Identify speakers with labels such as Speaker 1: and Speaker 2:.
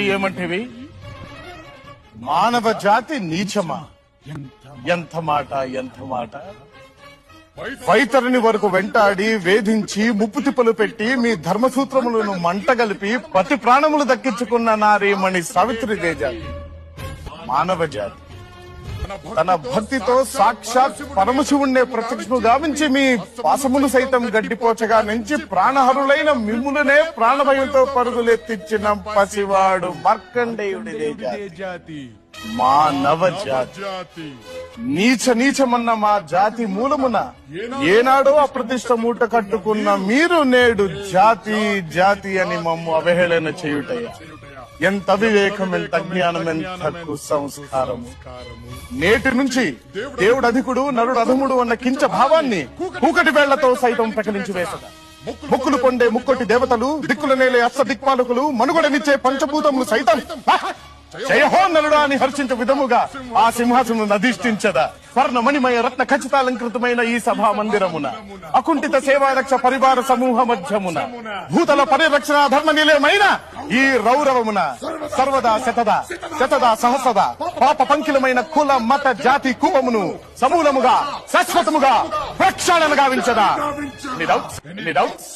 Speaker 1: ఏమంటివి మానవ జాతి నీచమా? ఎంత మాట వైతరిని వరకు వెంటాడి వేధించి ముప్పు తిప్పలు పెట్టి మీ ధర్మసూత్రములను మంటగలిపి పతి ప్రాణములు దక్కించుకున్న నారీమణి సావిత్రిదే జాతి మానవ జాతి. తన భక్తితో సాక్షాత్ పరమశివుణ్ణే ప్రత్యక్షము గావించి మీ పాసములు సైతం గడ్డిపోచగా నుంచి ప్రాణహరులైన మిమ్ములనే ప్రాణభయంతో పరుగులెత్తించిన పసివాడు మార్కండేయుడిదే జాతి మానవ జాతి. నీచమన్న మా జాతి మూలమున ఏనాడో అప్రతిష్ట మూట కట్టుకున్న మీరు నేడు జాతి అని మమ్ము అవహేళన చేయుటయ్యా. ఎంత వివేకం, ఎంత జ్ఞానం, ఎంత కుసంస్కారము. నేటి నుంచి దేవుడు అధికుడు నరుడు అధముడు అన్న కించ భావాన్ని కూకటి వేళ్లతో సైతం ప్రకటించి వేసద. ముక్కులు పొండే ముక్కొట్టి దేవతలు, దిక్కుల నేలే అష్ట దిక్పాలకులు, మనుగడనిచ్చే పంచభూతములు సైతం జయహో నరుడా అని హర్షించే విధముగా ఆ సింహాసనం అధిష్ఠించదా. స్వర్ణమణిమయ రత్న ఖచ్చితాలంకృతమైన ఈ సభా మందిరమున అకుంఠిత సేవారక్ష పరివార సమూహ మధ్యమున భూతల పరిరక్షణ ధర్మ నిలయమైన ఈ రౌరవమున సర్వదా శతదా సహస్రదా పాప పంకిలమైన కుల మత జాతి కూపమును సమూలముగా శాశ్వతముగా ప్రక్షాళన గావించదా. ఎన్ని డౌట్స్?